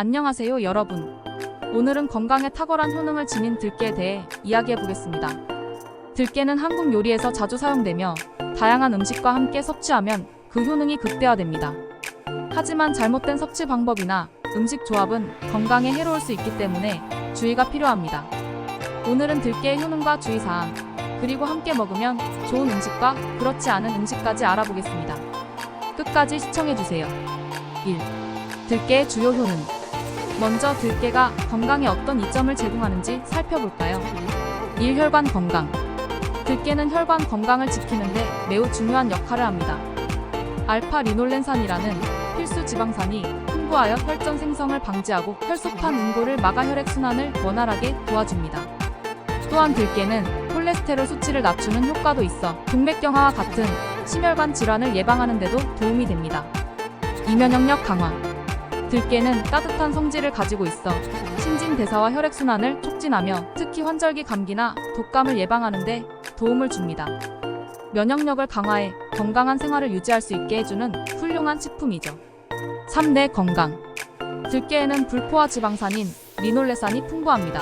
안녕하세요 여러분. 오늘은 건강에 탁월한 효능을 지닌 들깨에 대해 이야기해 보겠습니다. 들깨는 한국 요리에서 자주 사용되며 다양한 음식과 함께 섭취하면 그 효능이 극대화됩니다. 하지만 잘못된 섭취 방법이나 음식 조합은 건강에 해로울 수 있기 때문에 주의가 필요합니다. 오늘은 들깨의 효능과 주의사항, 그리고 함께 먹으면 좋은 음식과 그렇지 않은 음식까지 알아보겠습니다. 끝까지 시청해주세요. 1. 들깨의 주요 효능. 먼저 들깨가 건강에 어떤 이점을 제공하는지 살펴볼까요? 1. 혈관 건강. 들깨는 혈관 건강을 지키는데 매우 중요한 역할을 합니다. 알파-리놀렌산이라는 필수 지방산이 풍부하여 혈전 생성을 방지하고 혈소판 응고를 막아 혈액순환을 원활하게 도와줍니다. 또한 들깨는 콜레스테롤 수치를 낮추는 효과도 있어 동맥경화와 같은 심혈관 질환을 예방하는 데도 도움이 됩니다. 2. 면역력 강화. 들깨는 따뜻한 성질을 가지고 있어 신진대사와 혈액순환을 촉진하며 특히 환절기 감기나 독감을 예방하는 데 도움을 줍니다. 면역력을 강화해 건강한 생활을 유지할 수 있게 해주는 훌륭한 식품이죠. 3. 뇌 건강. 들깨에는 불포화 지방산인 리놀레산이 풍부합니다.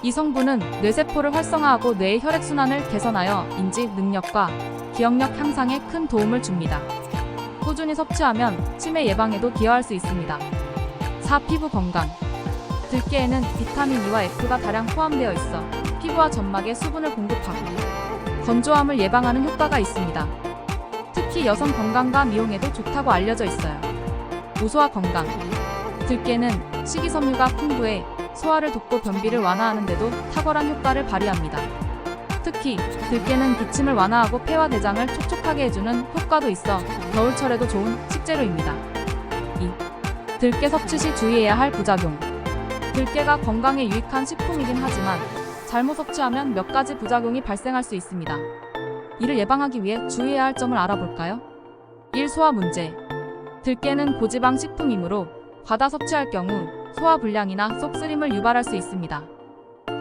이 성분은 뇌세포를 활성화하고 뇌의 혈액순환을 개선하여 인지 능력과 기억력 향상에 큰 도움을 줍니다. 꾸준히 섭취하면 치매 예방에도 기여할 수 있습니다. 4. 피부 건강. 들깨에는 비타민 E와 F가 다량 포함되어 있어 피부와 점막에 수분을 공급하고 건조함을 예방하는 효과가 있습니다. 특히 여성 건강과 미용에도 좋다고 알려져 있어요. 모소화 건강. 들깨는 식이섬유가 풍부해 소화를 돕고 변비를 완화하는 데도 탁월한 효과를 발휘합니다. 특히 들깨는 기침을 완화하고 폐와 대장을 촉촉하게 해주는 효과도 있어 겨울철에도 좋은 식재료입니다. 2. 들깨 섭취 시 주의해야 할 부작용. 들깨가 건강에 유익한 식품이긴 하지만 잘못 섭취하면 몇 가지 부작용이 발생할 수 있습니다. 이를 예방하기 위해 주의해야 할 점을 알아볼까요? 1. 소화 문제. 들깨는 고지방 식품이므로 과다 섭취할 경우 소화불량이나 속쓰림을 유발할 수 있습니다.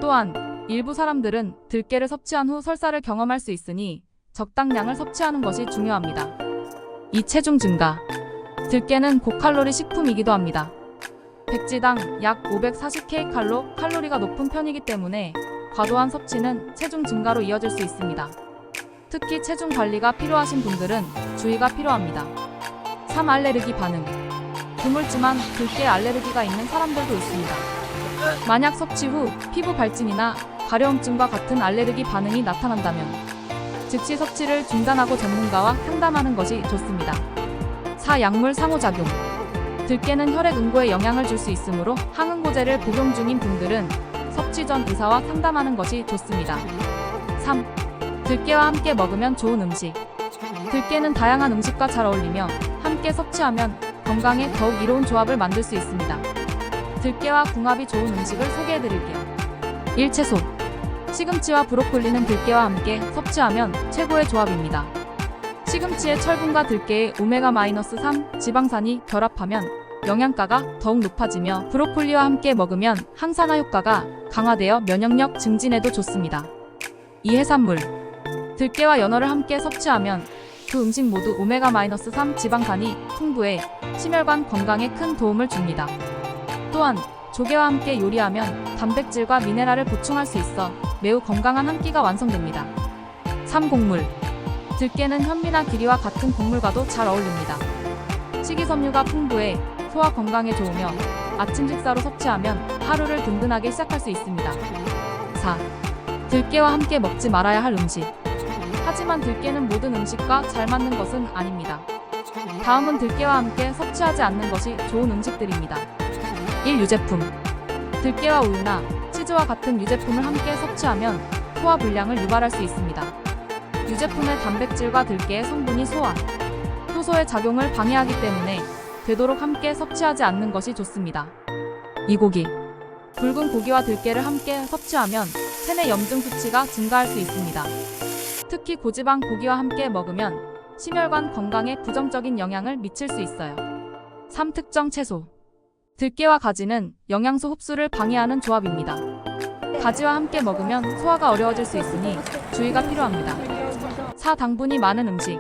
또한 일부 사람들은 들깨를 섭취한 후 설사를 경험할 수 있으니 적당량을 섭취하는 것이 중요합니다. 2. 체중 증가. 들깨는 고칼로리 식품이기도 합니다. 백지당 약 540kcal 칼로리가 높은 편이기 때문에 과도한 섭취는 체중 증가로 이어질 수 있습니다. 특히 체중 관리가 필요하신 분들은 주의가 필요합니다. 3. 알레르기 반응. 드물지만 들깨에 알레르기가 있는 사람들도 있습니다. 만약 섭취 후 피부 발진이나 가려움증과 같은 알레르기 반응이 나타난다면 즉시 섭취를 중단하고 전문가와 상담하는 것이 좋습니다. 4. 약물 상호작용. 들깨는 혈액 응고에 영향을 줄 수 있으므로 항응고제를 복용 중인 분들은 섭취 전 의사와 상담하는 것이 좋습니다. 3. 들깨와 함께 먹으면 좋은 음식. 들깨는 다양한 음식과 잘 어울리며 함께 섭취하면 건강에 더욱 이로운 조합을 만들 수 있습니다. 들깨와 궁합이 좋은 음식을 소개해드릴게요. 1. 채소. 시금치와 브로콜리는 들깨와 함께 섭취하면 최고의 조합입니다. 시금치의 철분과 들깨의 오메가-3 지방산이 결합하면 영양가가 더욱 높아지며 브로콜리와 함께 먹으면 항산화 효과가 강화되어 면역력 증진에도 좋습니다. 2. 해산물. 들깨와 연어를 함께 섭취하면 두 음식 모두 오메가-3 지방산이 풍부해 심혈관 건강에 큰 도움을 줍니다. 또한 조개와 함께 요리하면 단백질과 미네랄을 보충할 수 있어 매우 건강한 한 끼가 완성됩니다. 3. 곡물. 들깨는 현미나 기리와 같은 곡물과도 잘 어울립니다. 식이섬유가 풍부해 소화 건강에 좋으며 아침 식사로 섭취하면 하루를 든든하게 시작할 수 있습니다. 4. 들깨와 함께 먹지 말아야 할 음식. 하지만 들깨는 모든 음식과 잘 맞는 것은 아닙니다. 다음은 들깨와 함께 섭취하지 않는 것이 좋은 음식들입니다. 1. 유제품. 들깨와 우유나 치즈와 같은 유제품을 함께 섭취하면 소화불량을 유발할 수 있습니다. 유제품의 단백질과 들깨의 성분이 소화, 효소의 작용을 방해하기 때문에 되도록 함께 섭취하지 않는 것이 좋습니다. 2. 고기. 붉은 고기와 들깨를 함께 섭취하면 체내 염증 수치가 증가할 수 있습니다. 특히 고지방 고기와 함께 먹으면 심혈관 건강에 부정적인 영향을 미칠 수 있어요. 3. 특정 채소. 들깨와 가지는 영양소 흡수를 방해하는 조합입니다. 가지와 함께 먹으면 소화가 어려워질 수 있으니 주의가 필요합니다. 4. 당분이 많은 음식.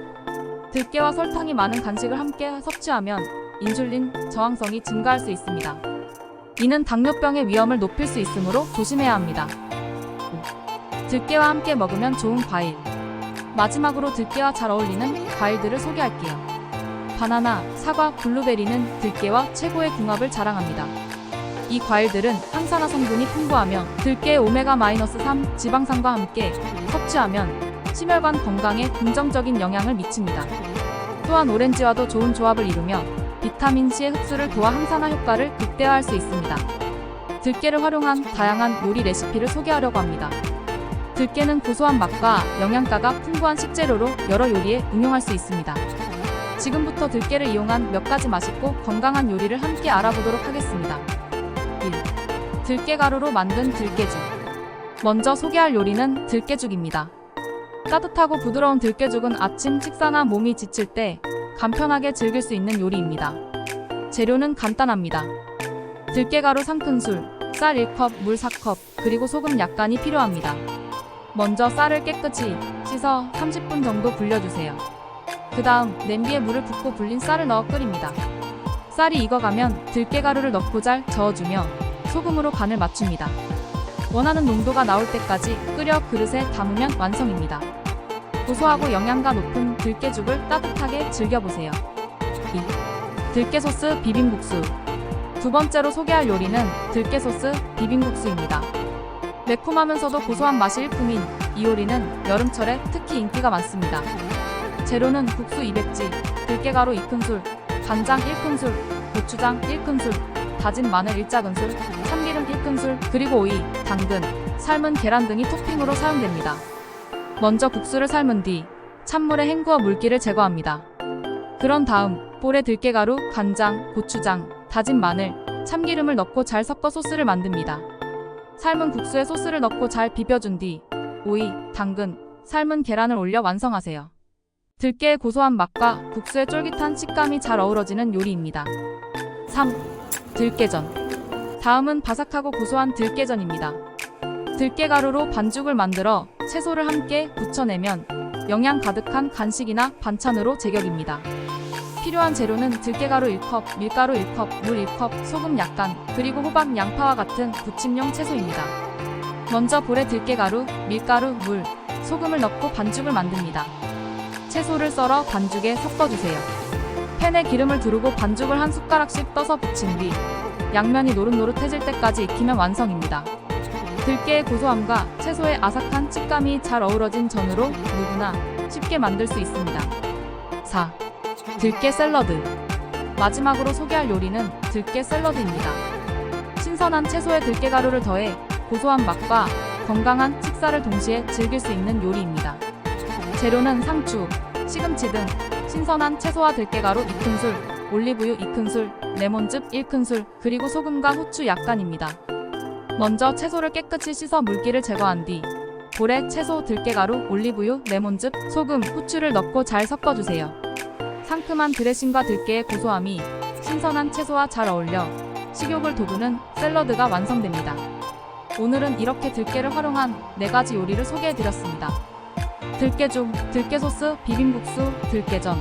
들깨와 설탕이 많은 간식을 함께 섭취하면 인슐린 저항성이 증가할 수 있습니다. 이는 당뇨병의 위험을 높일 수 있으므로 조심해야 합니다. 들깨와 함께 먹으면 좋은 과일. 마지막으로 들깨와 잘 어울리는 과일들을 소개할게요. 바나나, 사과, 블루베리는 들깨와 최고의 궁합을 자랑합니다. 이 과일들은 항산화 성분이 풍부하며 들깨의 오메가-3 지방산과 함께 섭취하면 심혈관 건강에 긍정적인 영향을 미칩니다. 또한 오렌지와도 좋은 조합을 이루며 비타민C의 흡수를 도와 항산화 효과를 극대화할 수 있습니다. 들깨를 활용한 다양한 요리 레시피를 소개하려고 합니다. 들깨는 고소한 맛과 영양가가 풍부한 식재료로 여러 요리에 응용할 수 있습니다. 지금부터 들깨를 이용한 몇 가지 맛있고 건강한 요리를 함께 알아보도록 하겠습니다. 1. 들깨가루로 만든 들깨죽. 먼저 소개할 요리는 들깨죽입니다. 따뜻하고 부드러운 들깨죽은 아침 식사나 몸이 지칠 때 간편하게 즐길 수 있는 요리입니다. 재료는 간단합니다. 들깨가루 3큰술, 쌀 1컵, 물 4컵, 그리고 소금 약간이 필요합니다. 먼저 쌀을 깨끗이 씻어 30분 정도 불려주세요. 그 다음 냄비에 물을 붓고 불린 쌀을 넣어 끓입니다. 쌀이 익어가면 들깨가루를 넣고 잘 저어주며 소금으로 간을 맞춥니다. 원하는 농도가 나올 때까지 끓여 그릇에 담으면 완성입니다. 고소하고 영양가 높은 들깨죽을 따뜻하게 즐겨보세요. 2. 들깨소스 비빔국수. 두 번째로 소개할 요리는 들깨소스 비빔국수입니다. 매콤하면서도 고소한 맛이 일품인 이 요리는 여름철에 특히 인기가 많습니다. 재료는 국수 200지, 들깨가루 2큰술, 간장 1큰술, 고추장 1큰술, 다진 마늘 1작은술, 참기름 1큰술, 그리고 오이, 당근, 삶은 계란 등이 토핑으로 사용됩니다. 먼저 국수를 삶은 뒤 찬물에 헹구어 물기를 제거합니다. 그런 다음 볼에 들깨가루, 간장, 고추장, 다진 마늘, 참기름을 넣고 잘 섞어 소스를 만듭니다. 삶은 국수에 소스를 넣고 잘 비벼준 뒤 오이, 당근, 삶은 계란을 올려 완성하세요. 들깨의 고소한 맛과 국수의 쫄깃한 식감이 잘 어우러지는 요리입니다. 3. 들깨전. 다음은 바삭하고 고소한 들깨전입니다. 들깨가루로 반죽을 만들어 채소를 함께 부쳐내면 영양 가득한 간식이나 반찬으로 제격입니다. 필요한 재료는 들깨가루 1컵, 밀가루 1컵, 물 1컵, 소금 약간, 그리고 호박, 양파와 같은 부침용 채소입니다. 먼저 볼에 들깨가루, 밀가루, 물, 소금을 넣고 반죽을 만듭니다. 채소를 썰어 반죽에 섞어주세요. 팬에 기름을 두르고 반죽을 한 숟가락씩 떠서 부친 뒤 양면이 노릇노릇해질 때까지 익히면 완성입니다. 들깨의 고소함과 채소의 아삭한 식감이 잘 어우러진 전으로 누구나 쉽게 만들 수 있습니다. 4. 들깨 샐러드. 마지막으로 소개할 요리는 들깨 샐러드입니다. 신선한 채소에 들깨가루를 더해 고소한 맛과 건강한 식사를 동시에 즐길 수 있는 요리입니다. 재료는 상추, 시금치 등 신선한 채소와 들깨가루 2큰술, 올리브유 2큰술, 레몬즙 1큰술, 그리고 소금과 후추 약간입니다. 먼저 채소를 깨끗이 씻어 물기를 제거한 뒤 볼에 채소, 들깨가루, 올리브유, 레몬즙, 소금, 후추를 넣고 잘 섞어주세요. 상큼한 드레싱과 들깨의 고소함이 신선한 채소와 잘 어울려 식욕을 돋우는 샐러드가 완성됩니다. 오늘은 이렇게 들깨를 활용한 4가지 요리를 소개해드렸습니다. 들깨죽, 들깨소스, 비빔국수, 들깨전,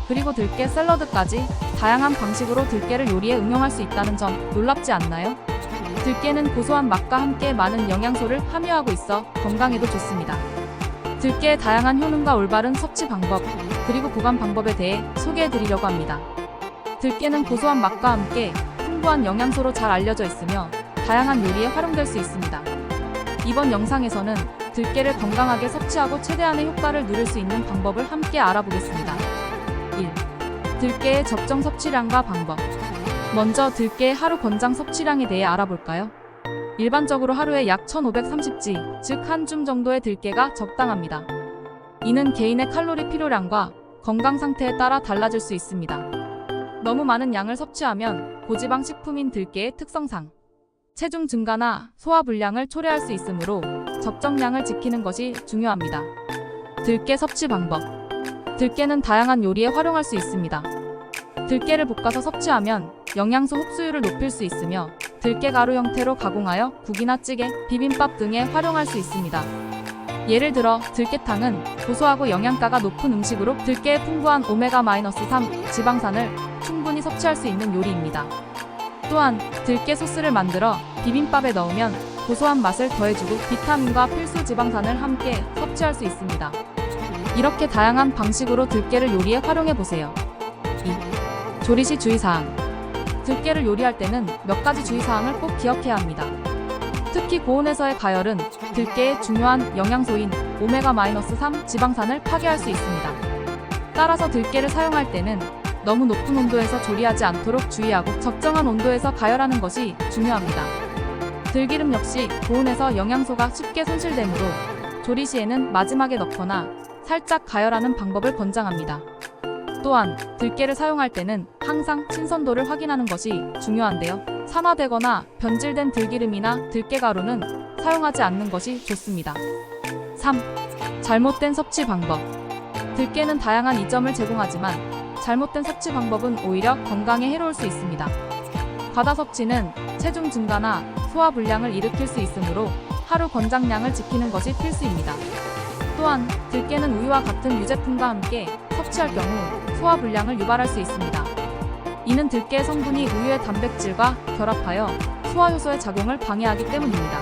그리고 들깨 샐러드까지 다양한 방식으로 들깨를 요리에 응용할 수 있다는 점 놀랍지 않나요? 들깨는 고소한 맛과 함께 많은 영양소를 함유하고 있어 건강에도 좋습니다. 들깨의 다양한 효능과 올바른 섭취 방법, 그리고 보관 방법에 대해 소개해드리려고 합니다. 들깨는 고소한 맛과 함께 풍부한 영양소로 잘 알려져 있으며 다양한 요리에 활용될 수 있습니다. 이번 영상에서는 들깨를 건강하게 섭취하고 최대한의 효과를 누릴 수 있는 방법을 함께 알아보겠습니다. 1. 들깨의 적정 섭취량과 방법. 먼저 들깨의 하루 권장 섭취량에 대해 알아볼까요? 일반적으로 하루에 약 1530지, 즉 한 줌 정도의 들깨가 적당합니다. 이는 개인의 칼로리 필요량과 건강 상태에 따라 달라질 수 있습니다. 너무 많은 양을 섭취하면 고지방 식품인 들깨의 특성상 체중 증가나 소화불량을 초래할 수 있으므로 적정량을 지키는 것이 중요합니다. 들깨 섭취 방법. 들깨는 다양한 요리에 활용할 수 있습니다. 들깨를 볶아서 섭취하면 영양소 흡수율을 높일 수 있으며 들깨가루 형태로 가공하여 국이나 찌개, 비빔밥 등에 활용할 수 있습니다. 예를 들어 들깨탕은 고소하고 영양가가 높은 음식으로 들깨의 풍부한 오메가-3 지방산을 충분히 섭취할 수 있는 요리입니다. 또한 들깨 소스를 만들어 비빔밥에 넣으면 고소한 맛을 더해주고 비타민과 필수 지방산을 함께 섭취할 수 있습니다. 이렇게 다양한 방식으로 들깨를 요리에 활용해보세요. 2. 조리 시 주의사항. 들깨를 요리할 때는 몇 가지 주의사항을 꼭 기억해야 합니다. 특히 고온에서의 가열은 들깨의 중요한 영양소인 오메가-3 지방산을 파괴할 수 있습니다. 따라서 들깨를 사용할 때는 너무 높은 온도에서 조리하지 않도록 주의하고 적정한 온도에서 가열하는 것이 중요합니다. 들기름 역시 고온에서 영양소가 쉽게 손실되므로 조리 시에는 마지막에 넣거나 살짝 가열하는 방법을 권장합니다. 또한 들깨를 사용할 때는 항상 신선도를 확인하는 것이 중요한데요. 산화되거나 변질된 들기름이나 들깨가루는 사용하지 않는 것이 좋습니다. 3. 잘못된 섭취 방법. 들깨는 다양한 이점을 제공하지만 잘못된 섭취 방법은 오히려 건강에 해로울 수 있습니다. 과다 섭취는 체중 증가나 소화 불량을 일으킬 수 있으므로 하루 권장량을 지키는 것이 필수입니다. 또한 들깨는 우유와 같은 유제품과 함께 섭취할 경우 소화 불량을 유발할 수 있습니다. 이는 들깨의 성분이 우유의 단백질과 결합하여 소화 효소의 작용을 방해하기 때문입니다.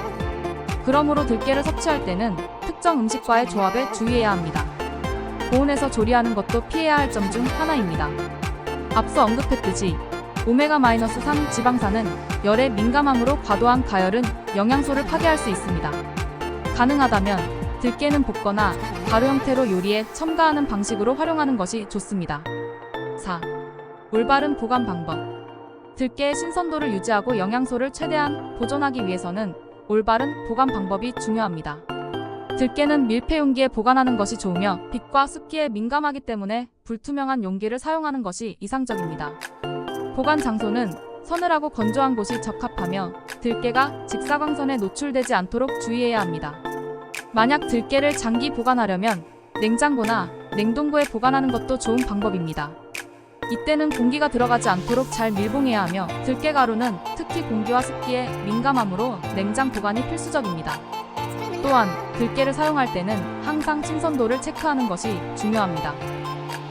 그러므로 들깨를 섭취할 때는 특정 음식과의 조합에 주의해야 합니다. 고온에서 조리하는 것도 피해야 할 점 중 하나입니다. 앞서 언급했듯이 오메가-3 지방산은 열에 민감하므로 과도한 가열은 영양소를 파괴할 수 있습니다. 가능하다면 들깨는 볶거나 가루 형태로 요리에 첨가하는 방식으로 활용하는 것이 좋습니다. 4. 올바른 보관 방법. 들깨의 신선도를 유지하고 영양소를 최대한 보존하기 위해서는 올바른 보관 방법이 중요합니다. 들깨는 밀폐 용기에 보관하는 것이 좋으며 빛과 습기에 민감하기 때문에 불투명한 용기를 사용하는 것이 이상적입니다. 보관 장소는 서늘하고 건조한 곳이 적합하며 들깨가 직사광선에 노출되지 않도록 주의해야 합니다. 만약 들깨를 장기 보관하려면 냉장고나 냉동고에 보관하는 것도 좋은 방법입니다. 이때는 공기가 들어가지 않도록 잘 밀봉해야 하며 들깨가루는 특히 공기와 습기에 민감하므로 냉장 보관이 필수적입니다. 또한 들깨를 사용할 때는 항상 신선도를 체크하는 것이 중요합니다.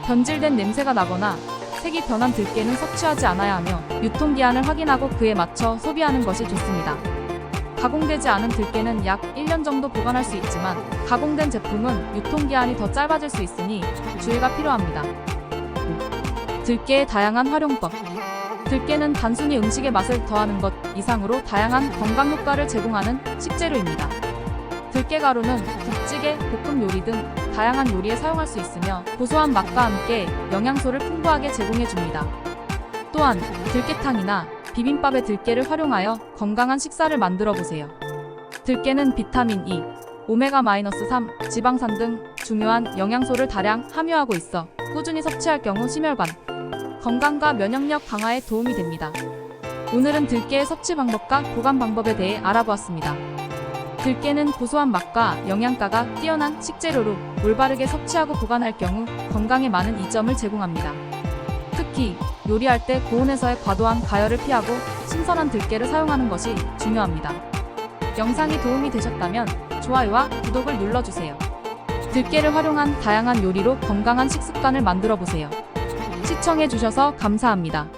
변질된 냄새가 나거나 색이 변한 들깨는 섭취하지 않아야 하며 유통기한을 확인하고 그에 맞춰 소비하는 것이 좋습니다. 가공되지 않은 들깨는 약 1년 정도 보관할 수 있지만 가공된 제품은 유통기한이 더 짧아질 수 있으니 주의가 필요합니다. 들깨의 다양한 활용법. 들깨는 단순히 음식의 맛을 더하는 것 이상으로 다양한 건강 효과를 제공하는 식재료입니다. 들깨가루는 국찌개, 볶음 요리 등 다양한 요리에 사용할 수 있으며 고소한 맛과 함께 영양소를 풍부하게 제공해줍니다. 또한 들깨탕이나 비빔밥에 들깨를 활용하여 건강한 식사를 만들어보세요. 들깨는 비타민 E, 오메가-3 지방산 등 중요한 영양소를 다량 함유하고 있어 꾸준히 섭취할 경우 심혈관, 건강과 면역력 강화에 도움이 됩니다. 오늘은 들깨의 섭취 방법과 보관 방법에 대해 알아보았습니다. 들깨는 고소한 맛과 영양가가 뛰어난 식재료로 올바르게 섭취하고 보관할 경우 건강에 많은 이점을 제공합니다. 특히 요리할 때 고온에서의 과도한 가열을 피하고 신선한 들깨를 사용하는 것이 중요합니다. 영상이 도움이 되셨다면 좋아요와 구독을 눌러주세요. 들깨를 활용한 다양한 요리로 건강한 식습관을 만들어보세요. 시청해주셔서 감사합니다.